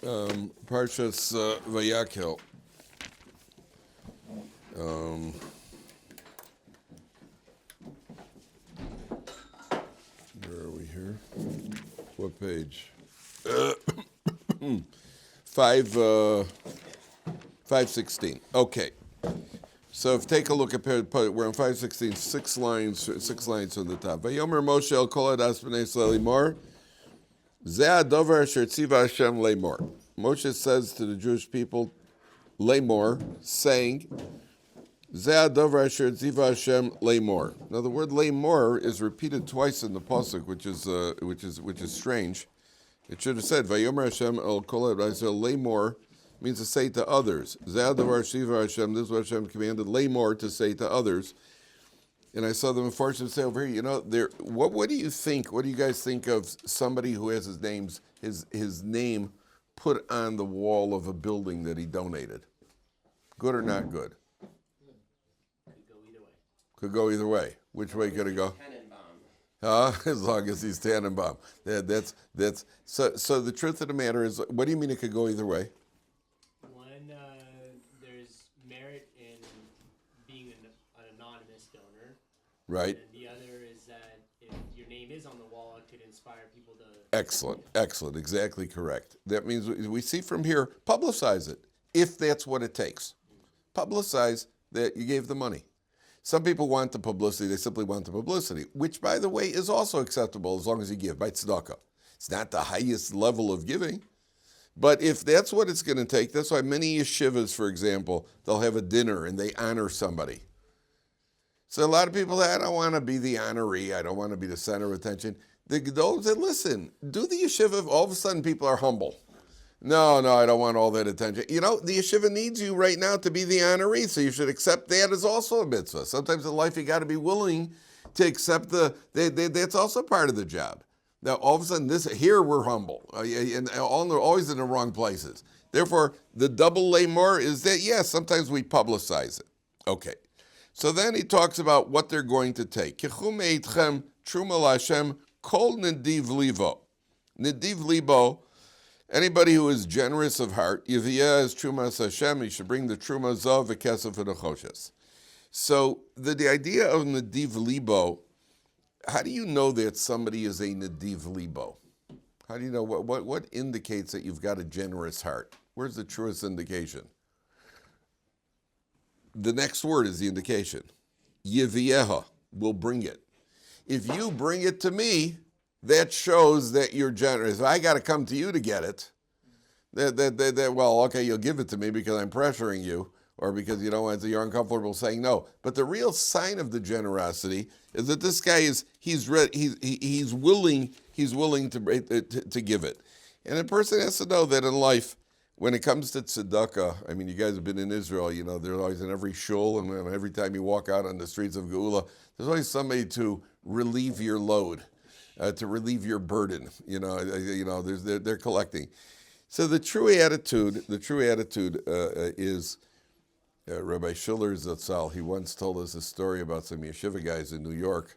Parshas Vayakhel. Where are we here? What page? 516. Okay. So if take a look at we're on 516, six lines from the top. Vayomer Moshe el kol adas b'nei Yisrael lemor, ze hadover asher tziva Hashem lemor. Moshe says to the Jewish people, lemor, saying, ze hadover asher tziva Hashem lemor. Now the word lemor is repeated twice in the pasuk, which is strange. It should have said, Vayomer Hashem el kol adas lemor, means to say to others. Zadavar Shiva Hashem, this is what Hashem commanded Lamor to say to others. And I saw them unfortunately say over here, what do you think? What do you guys think of somebody who has his name put on the wall of a building that he donated? Good or not good? Could go either way. Could go either way. Which way could it go? As long as he's Tannenbaum. So the truth of the matter is, what do you mean it could go either way? There's merit in being an anonymous donor. Right. And the other is that if your name is on the wall, it could inspire people to... Excellent, exactly correct. That means we see from here, publicize it, if that's what it takes. Publicize that you gave the money. Some people want the publicity, they simply want the publicity, which, by the way, is also acceptable as long as you give, by tzedakah. It's not the highest level of giving. But if that's what it's going to take, that's why many yeshivas, for example, they'll have a dinner and they honor somebody. So a lot of people say, I don't want to be the honoree, I don't want to be the center of attention. Those that listen, do the yeshiva, all of a sudden people are humble. No, I don't want all that attention. The yeshiva needs you right now to be the honoree, so you should accept that as also a mitzvah. Sometimes in life you got to be willing to accept that's also part of the job. Now, all of a sudden, here we're humble, and always in the wrong places. Therefore, the double lemor is that, yes, sometimes we publicize it. Okay. So then he talks about what they're going to take. Kechum eitchem truma l'Hashem kol nediv libo. Nediv libo, anybody who is generous of heart, yiviyah is trumas Hashem, he should bring the truma zav v'kesef and achoshes. So the idea of nediv libo, how do you know that somebody is a nediv libo? How do you know what indicates that you've got a generous heart? Where's the truest indication? The next word is the indication. Yivieha will bring it. If you bring it to me, that shows that you're generous. If I got to come to you to get it, well, okay, you'll give it to me because I'm pressuring you, or because you're uncomfortable saying no. But the real sign of the generosity is that this guy he's willing to give it. And a person has to know that in life, when it comes to tzedakah, I mean, you guys have been in Israel, there's always in every shul, and every time you walk out on the streets of Geula, there's always somebody to relieve your load, to relieve your burden. They're collecting. So the true attitude is. Rabbi Schiller Zatzal, he once told us a story about some yeshiva guys in New York,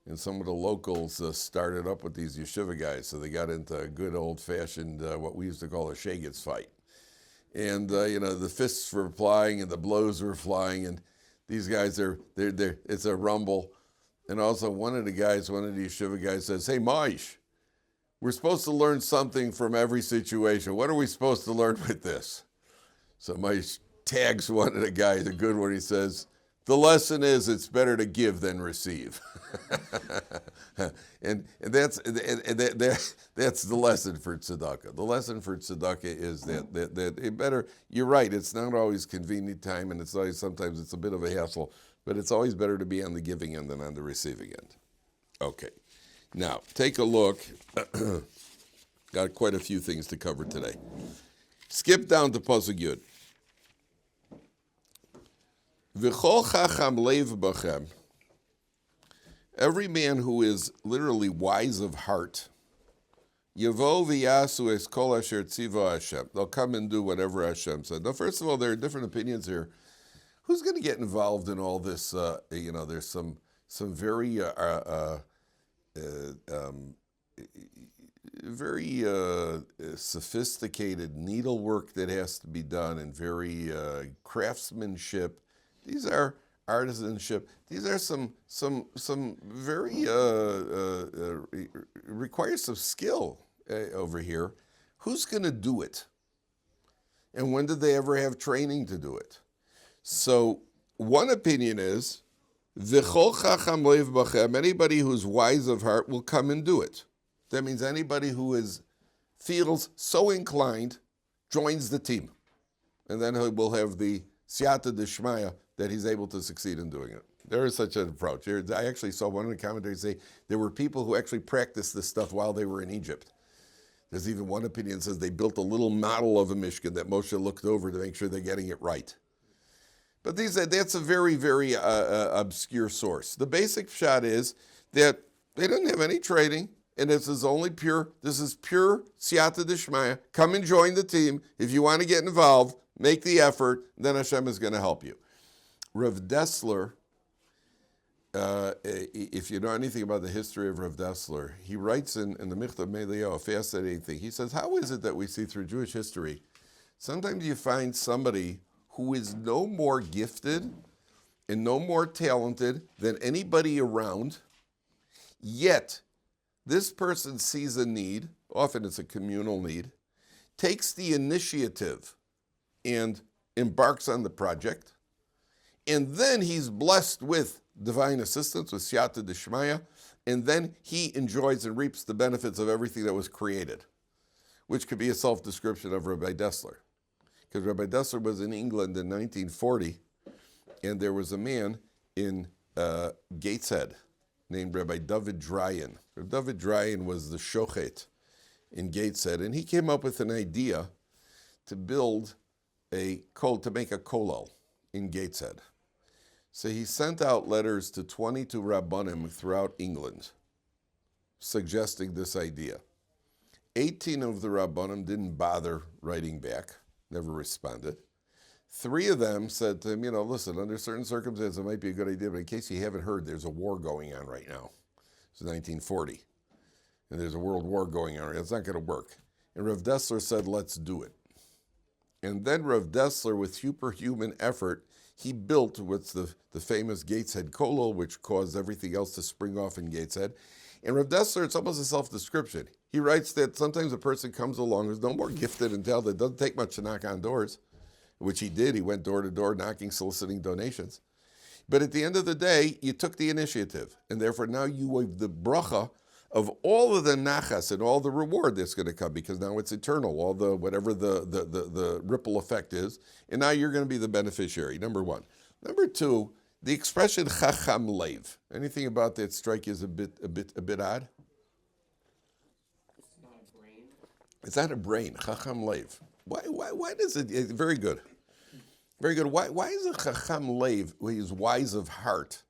and some of the locals started up with these yeshiva guys, so they got into a good old-fashioned, what we used to call a shagets fight. And, the fists were flying and the blows were flying, and these guys, it's a rumble. And also one of the yeshiva guys says, hey, Maish, we're supposed to learn something from every situation. What are we supposed to learn with this? So Maish tags one of the guys, a good one. He says, the lesson is it's better to give than receive. and that's the lesson for tzedakah. The lesson for tzedakah is that it better, you're right, it's not always convenient time, and sometimes it's a bit of a hassle, but it's always better to be on the giving end than on the receiving end. Okay. Now, take a look. Got quite a few things to cover today. Skip down to Pasuk Yud. V'chol chacham leiv bachem. Every man who is literally wise of heart, yavo v'yasu es kol asher tziva Hashem. They'll come and do whatever Hashem said. Now, first of all, there are different opinions here. Who's going to get involved in all this? There's some very very sophisticated needlework that has to be done, and very craftsmanship. These are artisanship. These are some very requires some skill over here. Who's going to do it? And when did they ever have training to do it? So one opinion is, V'chol chacham leiv bachem, anybody who's wise of heart will come and do it. That means anybody who feels so inclined joins the team. And then he will have the siyata d'shmaya that he's able to succeed in doing it. There is such an approach. I actually saw one of the commentators say there were people who actually practiced this stuff while they were in Egypt. There's even one opinion that says they built a little model of a Mishkan that Moshe looked over to make sure they're getting it right. But that's a very, very obscure source. The basic shot is that they didn't have any training, and this is pure siyata d'shmaya. Come and join the team. If you want to get involved, make the effort, then Hashem is going to help you. Rav Dessler, if you know anything about the history of Rav Dessler, he writes in the Michtav Melio a fascinating thing. He says, how is it that we see through Jewish history, sometimes you find somebody who is no more gifted and no more talented than anybody around, yet this person sees a need, often it's a communal need, takes the initiative and embarks on the project, and then he's blessed with divine assistance, with siyata d'shmaya, and then he enjoys and reaps the benefits of everything that was created, which could be a self-description of Rabbi Dessler. Because Rabbi Dessler was in England in 1940, and there was a man in Gateshead named Rabbi Dovid Dryan. Rabbi Dovid Dryan was the shochet in Gateshead, and he came up with an idea to build to make a kollel in Gateshead. So he sent out letters to 22 rabbanim throughout England, suggesting this idea. 18 of the rabbanim didn't bother writing back, never responded. 3 of them said to him, listen, under certain circumstances, it might be a good idea, but in case you haven't heard, there's a war going on right now. It's 1940, and there's a world war going on. It's not going to work. And Rav Dessler said, let's do it. And then Rav Dessler, with superhuman effort, he built what's the famous Gateshead Kollel, which caused everything else to spring off in Gateshead. And Rav Dessler, it's almost a self-description. He writes that sometimes a person comes along who's no more gifted and talented. It doesn't take much to knock on doors, which he did. He went door to door knocking, soliciting donations. But at the end of the day, you took the initiative, and therefore now you have the bracha of all of the nachas and all the reward that's going to come, because now it's eternal, all the whatever the ripple effect is, and now you're going to be the beneficiary, number one. Number two, the expression chacham leiv. Anything about that strike you as a bit odd? It's not a brain. It's not a brain, chacham leiv. Why does it, very good. Very good. Why is it chacham leiv, he's wise of heart,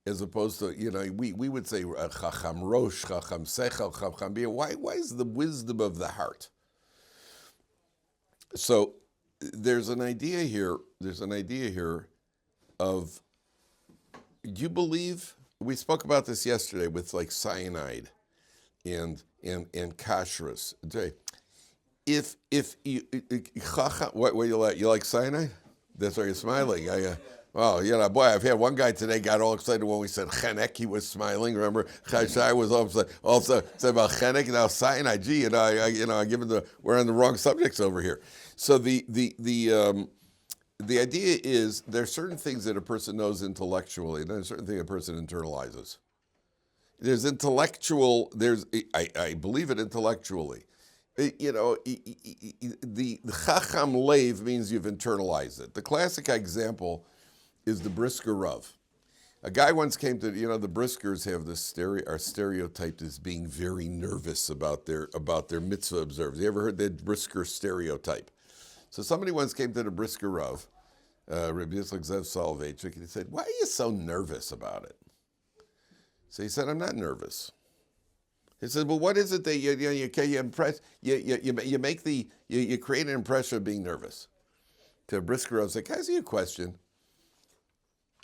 as opposed to, we would say chacham rosh, chacham sechel, chacham bia. Why is the wisdom of the heart? So there's an idea here of, you believe, we spoke about this yesterday with like cyanide and kashrus. If you chacham, what you like cyanide? That's why you're smiling. Well, boy, I've had one guy today got all excited when we said chenek. He was smiling. Remember, Chai was also said about chenek. Now cyanide. Gee, I give him we're on the wrong subjects over here. So the idea is there's certain things that a person knows intellectually, and there's certain things a person internalizes. There's intellectual. I believe it intellectually. The chacham leiv means you've internalized it. The classic example is the brisker Rav. A guy once came to, the briskers have this are stereotyped as being very nervous about their mitzvah observers. You ever heard that brisker stereotype? So somebody once came to the brisker Rav, Rabbi Yitzchak Zev Soloveitchik, and he said, "Why are you so nervous about it?" So he said, "I'm not nervous." He said, "Well, what is it that you impress? You create an impression of being nervous." To brisker Rav, I was like, "Can I ask you a question?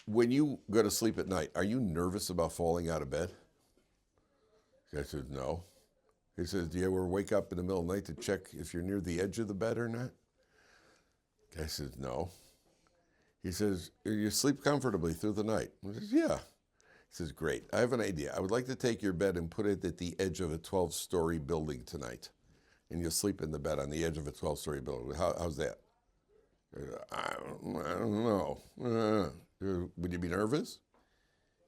When you go to sleep at night, are you nervous about falling out of bed?" The guy said, "No." He says, do you ever wake up in the middle of the night to check if you're near the edge of the bed or not? Guy says, no. He says, you sleep comfortably through the night? He says, yeah. He says, great. I have an idea. I would like to take your bed and put it at the edge of a 12-story building tonight. And you'll sleep in the bed on the edge of a 12-story building. How's that? I don't know. Would you be nervous?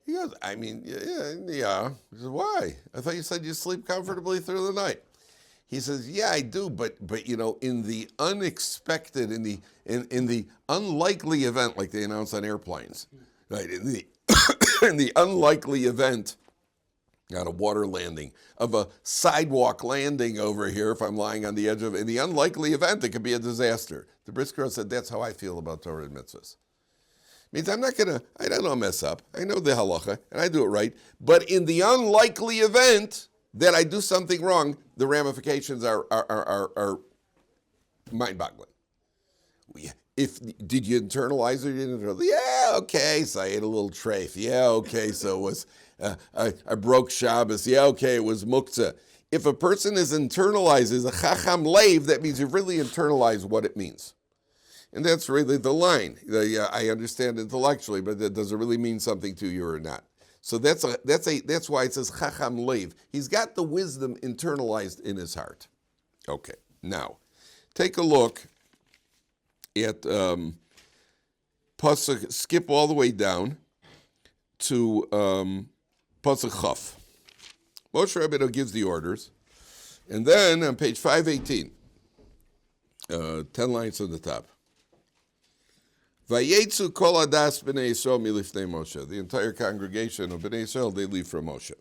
He goes, I mean, yeah. He says, why? I thought you said you sleep comfortably through the night. He says, yeah, I do, but in the unexpected, in the unlikely event, like they announce on airplanes, right? In the unlikely event, not a water landing, of a sidewalk landing over here, if I'm lying on the edge of it, in the unlikely event, it could be a disaster. The Brisker said, that's how I feel about Torah and mitzvahs. Means I don't mess up. I know the halacha, and I do it right. But in the unlikely event that I do something wrong, the ramifications are mind-boggling. Did you internalize it? You didn't internalize? Yeah, okay, so I ate a little treif. Yeah, okay, so it was, I broke Shabbos. Yeah, okay, it was muktzah. If a person internalizes a chacham leiv, that means you've really internalized what it means. And that's really the line. I understand intellectually, but does it really mean something to you or not? So that's why it says chacham leiv. He's got the wisdom internalized in his heart. Okay, now take a look at pasuk. Skip all the way down to pasuk chaf. Moshe Rabbeinu gives the orders, and then on page 518, 10 lines on the top. Vayetzu kol adas b'nei Yisrael milifnei Moshe. The entire congregation of b'nei Yisrael, they leave from Moshe.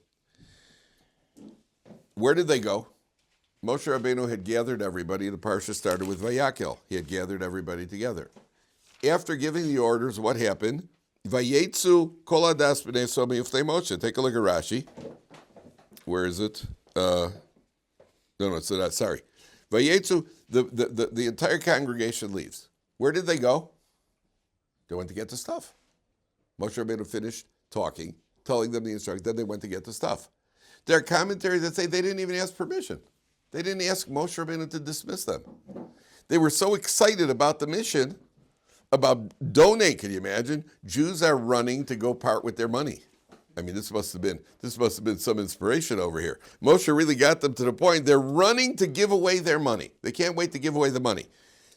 Where did they go? Moshe Rabbeinu had gathered everybody. The Parsha started with Vayakhel. He had gathered everybody together. After giving the orders, what happened? Vayetzu kol adas b'nei Yisrael milifnei Moshe. Take a look at Rashi. Where is it? Sorry. Vayetzu, the entire congregation leaves. Where did they go? They went to get the stuff. Moshe Rabbeinu finished talking, telling them the instructions, then they went to get the stuff. There are commentaries that say they didn't even ask permission. They didn't ask Moshe Rabbeinu to dismiss them. They were so excited about the mission, about donate, can you imagine? Jews are running to go part with their money. I mean, this must have been some inspiration over here. Moshe really got them to the point they're running to give away their money. They can't wait to give away the money.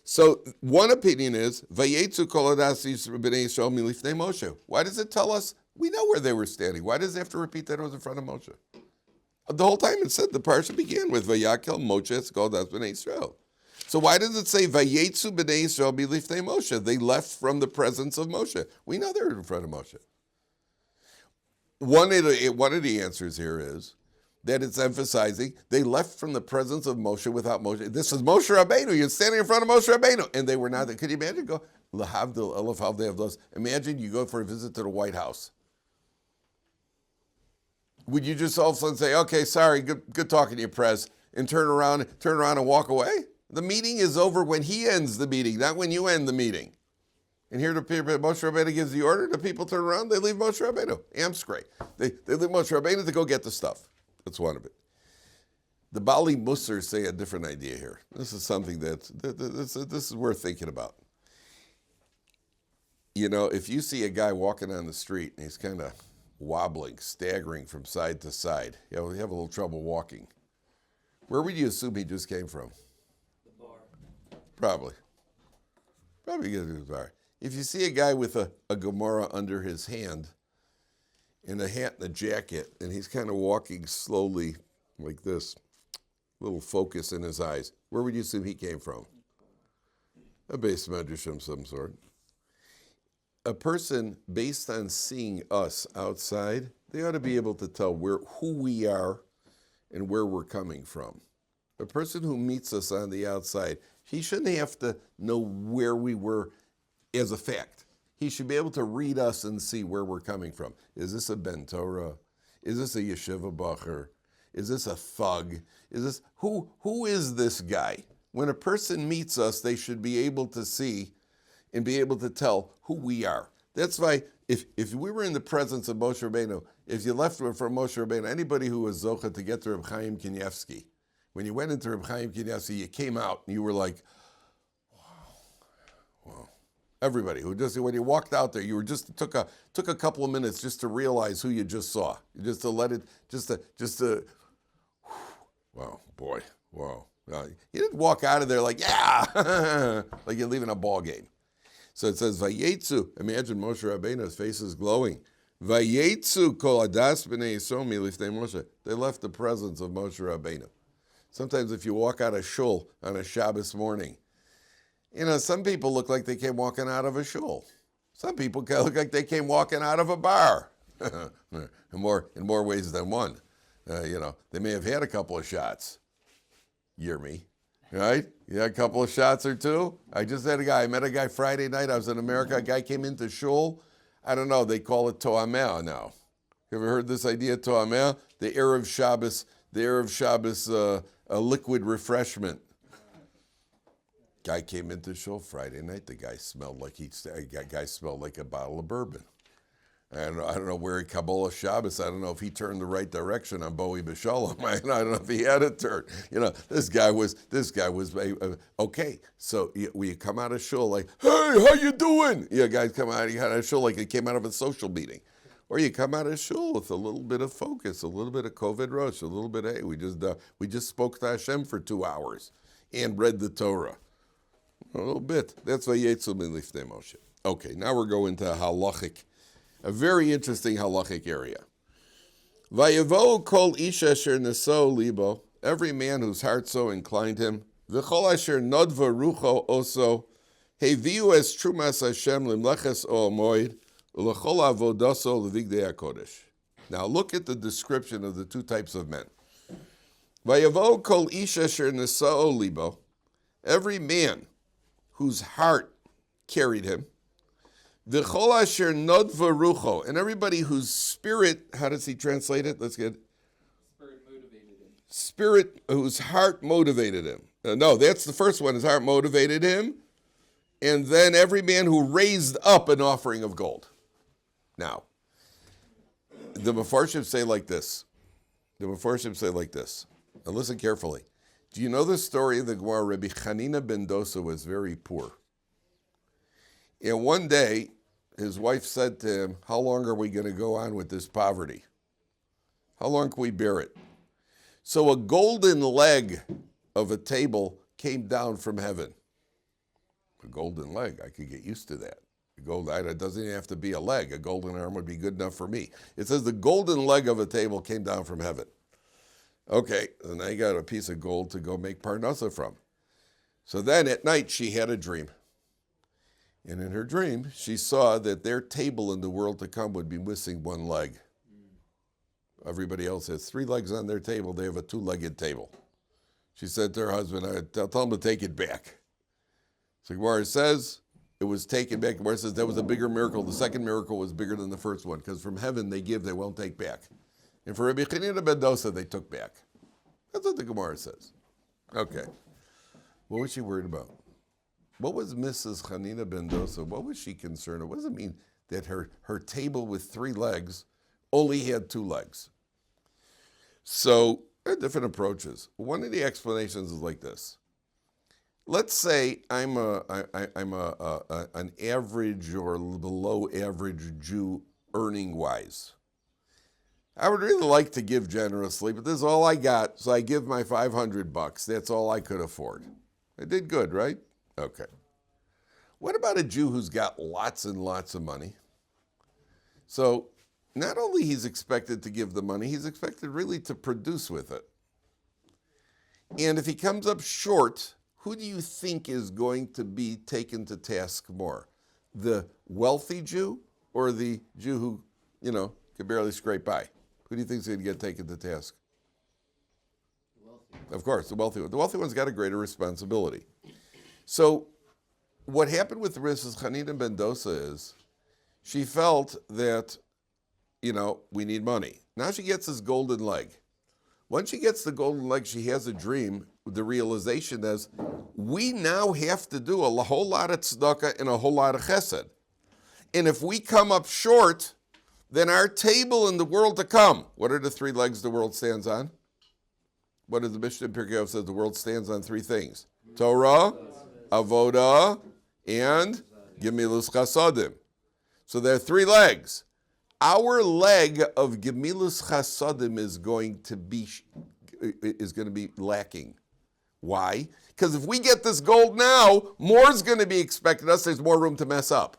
So one opinion is Vayetzu kol adas b'nei Yisrael milifnei Moshe. Why does it tell us? We know where they were standing. Why does it have to repeat that it was in front of Moshe? The whole time it said the parsha began with Vayakhel Moshe kol adas b'nei Yisrael. So why does it say Vayetzu b'nei Yisrael milifnei Moshe? They left from the presence of Moshe. We know they were in front of Moshe. One of the answers here is that it's emphasizing they left from the presence of Moshe without Moshe. This is Moshe Rabbeinu. You're standing in front of Moshe Rabbeinu. And they were not there. Could you imagine? Go, Lahavdil, Elef Havdei Avdos. Imagine you go for a visit to the White House. Would you just all of a sudden say, okay, sorry, good talking to you, Prez, and turn around and walk away? The meeting is over when he ends the meeting, not when you end the meeting. And here the people, Moshe Rabbeinu gives the order, the people turn around, they leave Moshe Rabbeinu. Amscray. They leave Moshe Rabbeinu to go get the stuff. That's one of it. The Bali Musars say a different idea here. This is something this is worth thinking about. You know, if you see a guy walking on the street and he's kind of wobbling, staggering from side to side, you have a little trouble walking. Where would you assume he just came from? The bar. Probably get to the bar. If you see a guy with a Gemara under his hand, in a hat and a jacket, and he's kind of walking slowly like this, little focus in his eyes, where would you assume he came from? A base medrash of some sort. A person, based on seeing us outside, they ought to be able to tell who we are and where we're coming from. A person who meets us on the outside, he shouldn't have to know where we were as a fact. He should be able to read us and see where we're coming from. Is this a Ben Torah? Is this a Yeshivat Bacher? Is this a thug? Who is this guy? When a person meets us, they should be able to see and be able to tell who we are. That's why if we were in the presence of Moshe Rabbeinu, if you left from Moshe Rabbeinu, anybody who was Zocha to get to Reb Chaim Kanievsky, When you went into Reb Chaim Kanievsky, you came out and you were like, wow. Everybody who just, when you walked out there, you were just took a couple of minutes just to realize who you just saw, just to let it, wow, boy, wow. You didn't walk out of there like, yeah, like you're leaving a ball game. So it says, Vayetzu. Imagine Moshe Rabbeinu's face is glowing. Vayetzu kol adas b'nei Yisrael milifnei Moshe. They left the presence of Moshe Rabbeinu. Sometimes if you walk out of shul on a Shabbos morning, some people look like they came walking out of a shul. Some people look like they came walking out of a bar. in more ways than one. They may have had a couple of shots. Hear me, right? You had a couple of shots or two. I met a guy Friday night. I was in America. A guy came into shul. I don't know. They call it To'ameh now. You ever heard this idea, To'ameh? The Erev Shabbos, a liquid refreshment. Guy came into shul Friday night. The guy smelled like a bottle of bourbon. And I don't know where he Kabbalah Shabbos. I don't know if he turned the right direction on Bowie B'Shalom. I don't know if he had a turn. This guy was okay. So we come out of shul like, hey, how you doing? Guys come out of shul like it came out of a social meeting. Or you come out of shul with a little bit of focus, a little bit of Kovid Rosh, a little bit, hey, we just spoke to Hashem for 2 hours and read the Torah. A little bit. That's Vayetzu milifnei Moshe. Okay, now we're going to halachic. A very interesting halachic area. Vayavo kol ish asher neso libo, every man whose heart so inclined him, v'chol asher nodva rucho oso, heviu es trumas Hashem limleches o moed, u'lechol avodaso levigdei HaKodesh. Now look at the description of the two types of men. Vayavo kol ish asher neso libo, every man whose heart carried him, V'chol asher nodva rucho, and everybody whose spirit, how does he translate it? Let's get Spirit motivated him. Spirit whose heart motivated him. No, that's the first one. His heart motivated him. And then every man who raised up an offering of gold. Now, the Mefarshim say like this. Now listen carefully. Do you know the story of the Gemara? Rabbi Chanina ben Dosa was very poor. And one day, his wife said to him, how long are we going to go on with this poverty? How long can we bear it? So a golden leg of a table came down from heaven. A golden leg, I could get used to that. It doesn't even have to be a leg. A golden arm would be good enough for me. It says the golden leg of a table came down from heaven. Okay, and I got a piece of gold to go make parnasa from. So then at night she had a dream. And in her dream, she saw that their table in the world to come would be missing one leg. Everybody else has 3 legs on their table. They have a 2-legged table. She said to her husband, tell them to take it back. So Gemara says it was taken back. Gemara says that was a bigger miracle. The second miracle was bigger than the first one, because from heaven they give, they won't take back. And for Rabbi Chanina ben Dosa, they took back. That's what the Gemara says. Okay. What was she worried about? What was Mrs. Chanina ben Dosa, what was she concerned about? What does it mean that her table with 3 legs only had 2 legs? So there are different approaches. One of the explanations is like this. Let's say I'm an average or below average Jew earning-wise. I would really like to give generously, but this is all I got, so I give my $500. That's all I could afford. I did good, right? Okay. What about a Jew who's got lots and lots of money? So not only he's expected to give the money, he's expected really to produce with it. And if he comes up short, who do you think is going to be taken to task more? The wealthy Jew or the Jew who, could barely scrape by? Who do you think is going to get taken to task? The wealthy. Of course, the wealthy one. The wealthy one's got a greater responsibility. So what happened with Mrs. Chanina ben Dosa is she felt that, we need money. Now she gets this golden leg. Once she gets the golden leg, she has a dream. The realization is we now have to do a whole lot of tzedakah and a whole lot of chesed. And if we come up short, then our table in the world to come, what are the 3 legs the world stands on? what does the Mishnah in Pirkei Avos says? The world stands on three things: Torah, Avoda, and Gemilus Chasadim. So there are three legs. Our leg of Gemilus Chasadim is going to be lacking. Why? Because if we get this gold now, more is going to be expected of us. There's more room to mess up.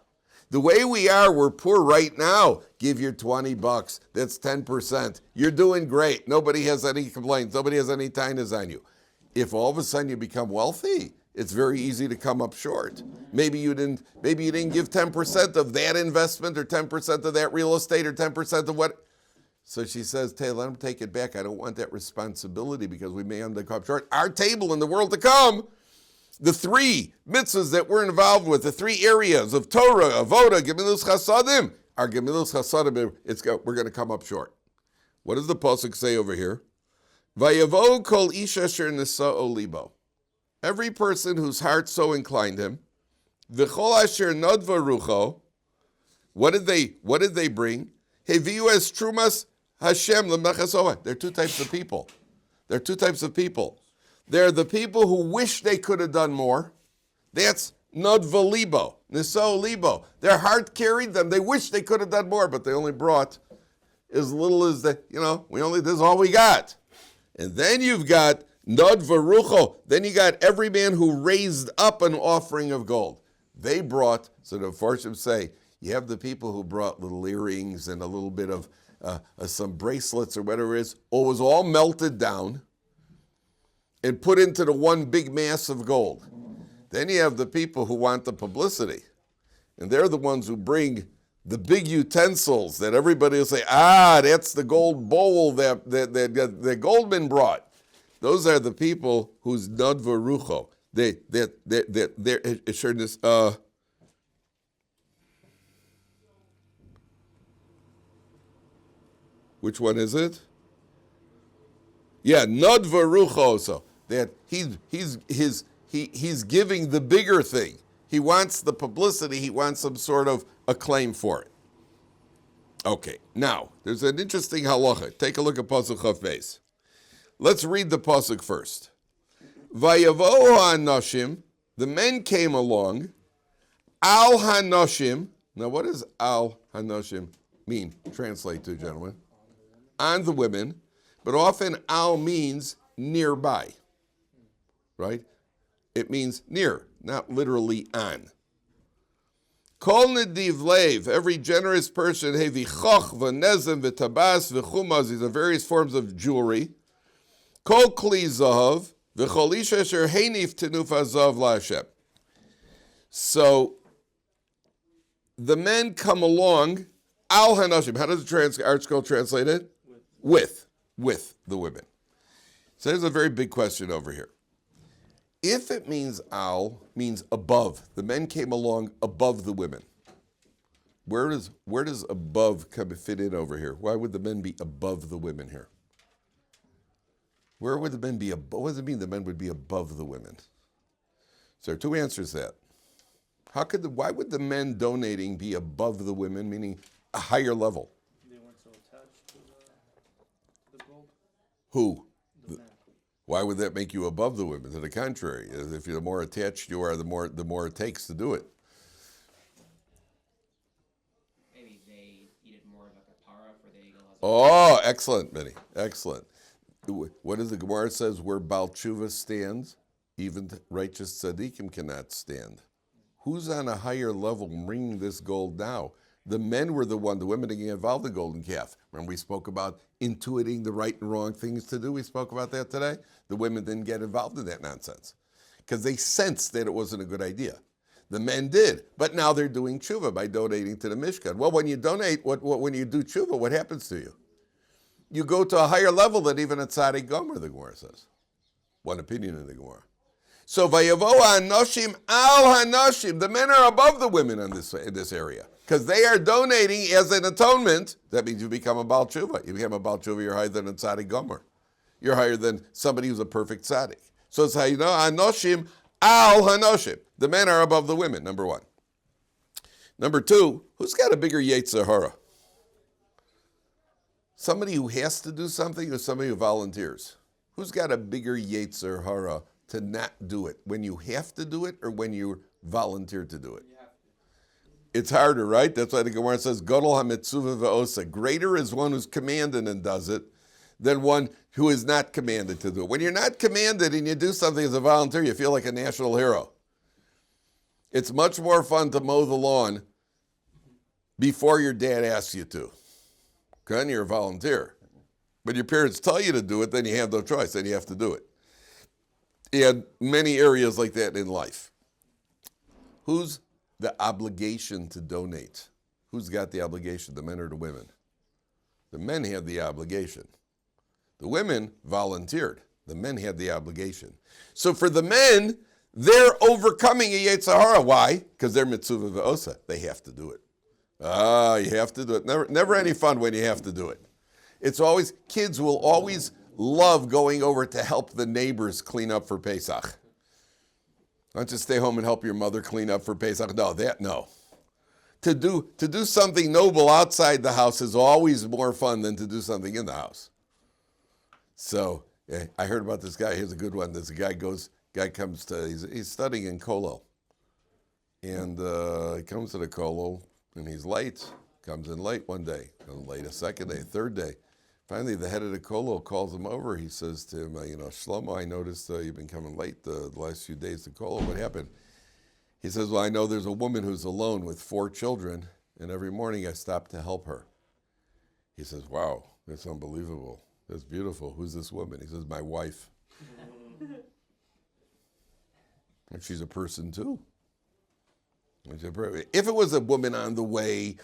The way we are, we're poor right now. Give your $20. That's 10%. You're doing great. Nobody has any complaints. Nobody has any tainas on you. If all of a sudden you become wealthy, it's very easy to come up short. Maybe you didn't give 10% of that investment or 10% of that real estate or 10% of what. So she says, Tay, let him take it back. I don't want that responsibility because we may end up come short. Our table in the world to come, the three mitzvahs that we're involved with, the three areas of Torah, Avoda, Gemilus Chasadim, our Gemilus Chasadim, we're going to come up short. What does the pasuk say over here? Vayavo kol isha asher nisa'o libo. Every person whose heart so inclined him, v'chol asher nodva rucho. What did they bring? Heviu es trumas Hashem l'mechasoah. There are two types of people. There are the people who wish they could have done more. That's nodva libo, nisa'o libo. Their heart carried them. They wish they could have done more, but they only brought as little as this is all we got. And then you've got Nod Varucho. Then you got every man who raised up an offering of gold. They brought, so the Farshim say, you have the people who brought little earrings and a little bit of some bracelets or whatever it is. It was all melted down and put into the one big mass of gold. Then you have the people who want the publicity. And they're the ones who bring the big utensils that everybody will say, that's the gold bowl that Goldman brought. Those are the people whose Nod Varucho. They're assuredness. Which one is it? Yeah, Nod Varucho. So that he's giving the bigger thing. He wants the publicity. He wants some sort of acclaim for it. Okay, now there's an interesting halacha. Take a look at Pasuk Chaf Beis. Let's read the pasuk first. Vayavo hanoshim, the men came along. Al hanoshim. Now, what does al hanoshim mean? Translate to, gentlemen. On the women, but often al means nearby. Right? It means near, not literally on. Kol nediv lev, every generous person, hevichoch v'nezem v'tabas v'chumaz, these are various forms of jewelry. Kol kli zahav v'chol isha asher henif tenuf hazav la'Hashem. So the men come along, al hanoshim. How does the Art Scroll translate it? With the women. So there's a very big question over here. If it means al, means above. The men came along above the women. Where does above fit in over here? Why would the men be above the women here? Where would the men be above? What does it mean the men would be above the women? So there are two answers to that. Why would the men donating be above the women, meaning a higher level? They weren't so attached to the gold. Who? The men. Why would that make you above the women? To the contrary, if the more attached you are, the more it takes to do it. Maybe they needed more of a kapara for the eagle. Oh, excellent, Benny. Excellent. What does the Gemara says? Where Baal Tshuva stands, even righteous tzaddikim cannot stand. Who's on a higher level bringing this gold now? The men were the women didn't get involved in the golden calf. Remember we spoke about intuiting the right and wrong things to do? We spoke about that today. The women didn't get involved in that nonsense because they sensed that it wasn't a good idea. The men did, but now they're doing tshuva by donating to the Mishkan. Well, when you donate, when you do tshuva, what happens to you? You go to a higher level than even a tzaddik gomer, the Gemara says. One opinion in the Gemara. So vayavo hanoshim al hanoshim. The men are above the women in this area because they are donating as an atonement. That means you become a Baal Tshuva. You become a Baal Tshuva, you're higher than a tzaddik gomer. You're higher than somebody who's a perfect tzaddik. So it's how you know hanoshim al hanoshim. The men are above the women. Number one. Number two. Who's got a bigger yetzer hara? Somebody who has to do something or somebody who volunteers? Who's got a bigger Yetzer Hara to not do it? When you have to do it or when you volunteer to do it? It's harder, right? That's why the Gemara says, Gadol ha-mitzuvah ve'osa. Greater is one who's commanded and does it than one who is not commanded to do it. When you're not commanded and you do something as a volunteer, you feel like a national hero. It's much more fun to mow the lawn before your dad asks you to. Okay, you're a volunteer. But your parents tell you to do it, then you have no choice, then you have to do it. And many areas like that in life. Who's the obligation to donate? Who's got the obligation, the men or the women? The men have the obligation. The women volunteered. The men had the obligation. So for the men, they're overcoming a Yetzer Hara. Why? Because they're mitzvah ve'osa. They have to do it. You have to do it. Never any fun when you have to do it. It's always, kids will always love going over to help the neighbors clean up for Pesach. Not just stay home and help your mother clean up for Pesach. No. To do something noble outside the house is always more fun than to do something in the house. So I heard about this guy. Here's a good one. There's a guy comes to, he's studying in Kollel. And he comes to the Kollel and he's late. Comes in late one day, comes late a second day, third day. Finally, the head of the Kollel calls him over. He says to him, Shlomo, I noticed you've been coming late the last few days to Kollel. What happened? He says, well, I know there's a woman who's alone with 4 children, and every morning I stop to help her. He says, wow, that's unbelievable. That's beautiful. Who's this woman? He says, my wife. And she's a person too. If it was a woman on the way,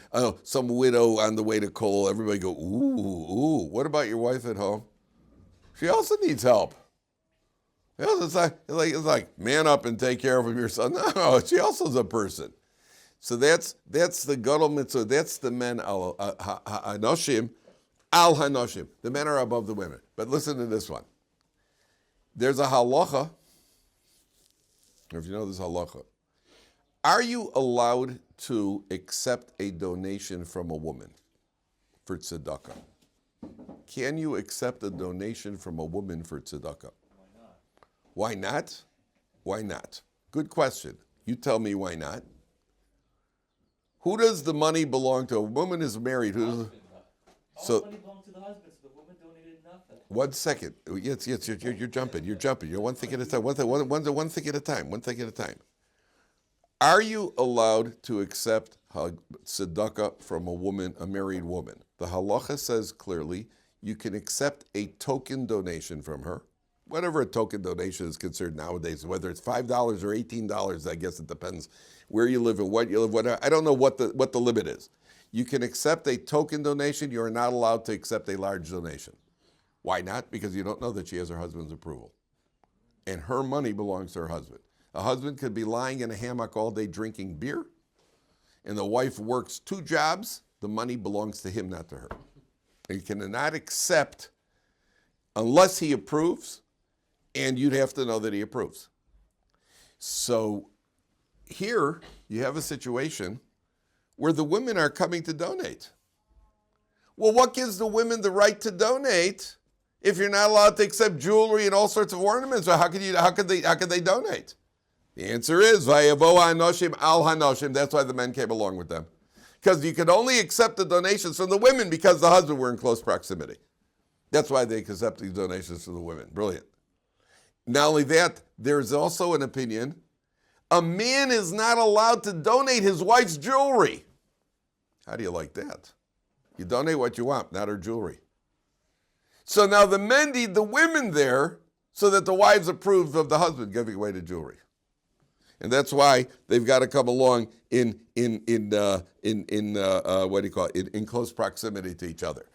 some widow on the way to Kollel, everybody go, ooh, what about your wife at home? She also needs help. It's like man up and take care of your son. No, she also is a person. So that's the gadol mitzvah. That's the men hanoshim al hanoshim. The men are above the women. But listen to this one. There's a halacha. If you know this halacha. Are you allowed to accept a donation from a woman for tzedakah? Can you accept a donation from a woman for tzedakah? Why not? Why not? Good question. You tell me why not. Who does the money belong to? A woman is married. All the money belonged to the husband, so the woman donated nothing. 1 second. Yes, you're jumping. You're one thing at a time. One thing at a time. One thing at a time. Are you allowed to accept tzedakah from a woman, a married woman? The halacha says clearly you can accept a token donation from her. Whatever a token donation is considered nowadays, whether it's $5 or $18, I guess it depends where you live and what you live. I don't know what the limit is. You can accept a token donation. You are not allowed to accept a large donation. Why not? Because you don't know that she has her husband's approval. And her money belongs to her husband. A husband could be lying in a hammock all day drinking beer, and the wife works 2 jobs. The money belongs to him, not to her. You cannot accept unless he approves, and you'd have to know that he approves. So here you have a situation where the women are coming to donate. Well, what gives the women the right to donate if you're not allowed to accept jewelry and all sorts of ornaments? Or how could they donate? The answer is Vayavo hanoshim al hanoshim. That's why the men came along with them. Because you could only accept the donations from the women because the husband were in close proximity. That's why they accept these donations from the women. Brilliant. Not only that, there's also an opinion. A man is not allowed to donate his wife's jewelry. How do you like that? You donate what you want, not her jewelry. So now the men need the women there so that the wives approve of the husband giving away the jewelry. And that's why they've got to come along in close proximity to each other.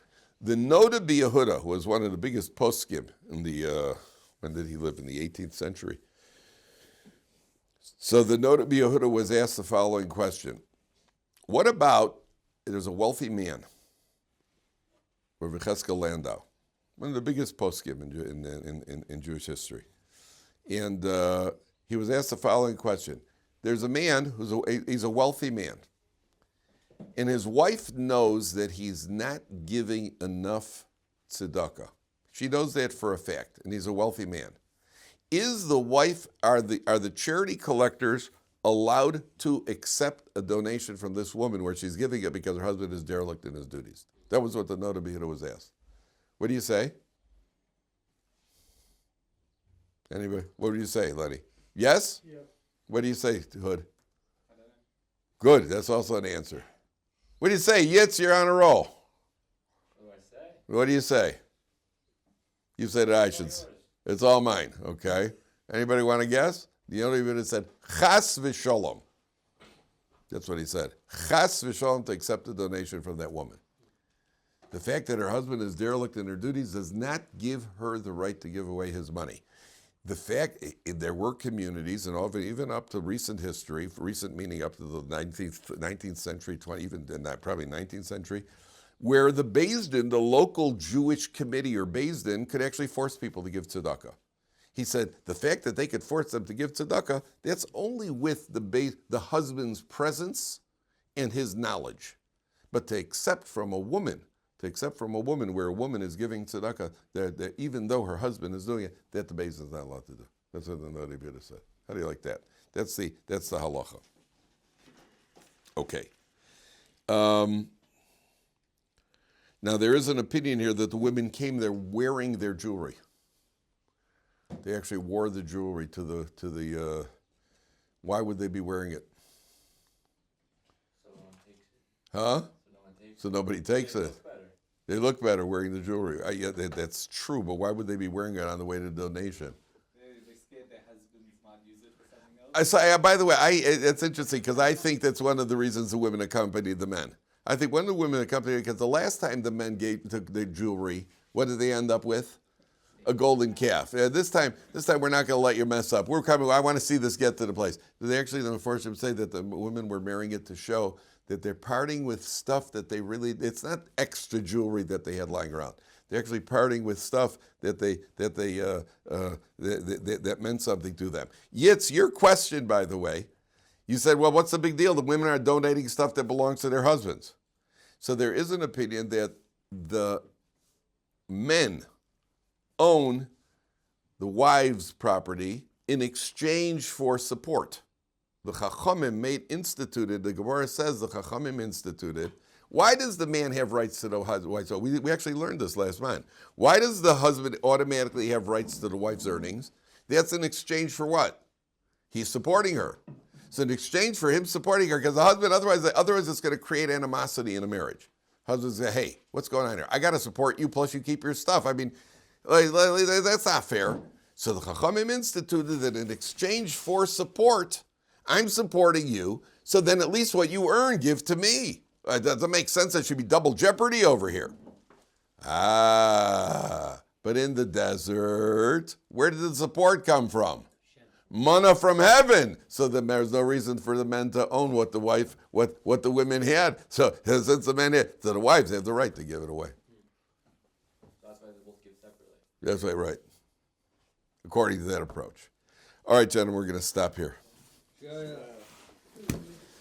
The Noda Yehuda, who was one of the biggest poskim in the when did he live? In the 18th century. So the Noda Yehuda was asked the following question: what about there's a wealthy man, Vayakhel Landau, one of the biggest poskim in Jewish history, and he was asked the following question. There's a man he's a wealthy man. And his wife knows that he's not giving enough tzedakah. She knows that for a fact, and he's a wealthy man. Is the wife, are the charity collectors allowed to accept a donation from this woman where she's giving it because her husband is derelict in his duties? That was what the Nota B'Hida was asked. What do you say? Anybody? What do you say, Lenny? Yes? Yeah. What do you say, Hood? Good. That's also an answer. What do you say? Yitz, you're on a roll. What do I say? What do you say? You said I should. It's all mine. Okay. Anybody want to guess? The only one that said chas v'sholom. That's what he said. Chas v'sholom, to accept a donation from that woman. The fact that her husband is derelict in her duties does not give her the right to give away his money. The fact, there were communities, and even up to recent history, recent meaning up to the 19th century, probably 19th century, where the Beis Din, the local Jewish committee or Beis Din, could actually force people to give tzedakah. He said the fact that they could force them to give tzedakah, that's only with the husband's presence and his knowledge. But to accept from a woman where a woman is giving tzedakah, that even though her husband is doing it, that the Beis Din is not allowed to do. That's what the Nota B'Hida said. How do you like that? That's the halacha. Okay. Now there is an opinion here that the women came there wearing their jewelry. They actually wore the jewelry to the. Why would they be wearing it? So no one takes it. Huh? So no one takes So nobody takes it. it. They look better wearing the jewelry. Yeah, that's true, but why would they be wearing it on the way to donation? They scared their husbands not use it for something else. By the way, it's interesting because I think that's one of the reasons the women accompanied the men. I think one of the women accompanied because the last time the men took their jewelry, what did they end up with? A golden calf. This time we're not going to let you mess up. We're coming. I want to see this get to the place. They actually, the Mefarshim say that the women were marrying it to show that they're parting with stuff that they really. It's not extra jewelry that they had lying around. They're actually parting with stuff that that meant something to them. Yitz, your question, by the way, you said, well, what's the big deal? The women are donating stuff that belongs to their husbands. So there is an opinion that the men own the wives' property in exchange for support. The Chachamim instituted, the Gemara says the Chachamim instituted. Why does the man have rights to the wife? So we actually learned this last month. Why does the husband automatically have rights to the wife's earnings? That's in exchange for what? He's supporting her. So in exchange for him supporting her, because the husband, otherwise it's going to create animosity in a marriage. Husbands say, hey, what's going on here? I got to support you, plus you keep your stuff. I mean, that's not fair. So the Chachamim instituted that in exchange for support, I'm supporting you, so then at least what you earn, give to me. It doesn't make sense. There should be double jeopardy over here. But in the desert, where did the support come from? Manna from heaven. So then there's no reason for the men to own what the women had. So since the men had, so the wives have the right to give it away. That's why they both give separately. That's right. According to that approach. All right, gentlemen, we're going to stop here. Yeah.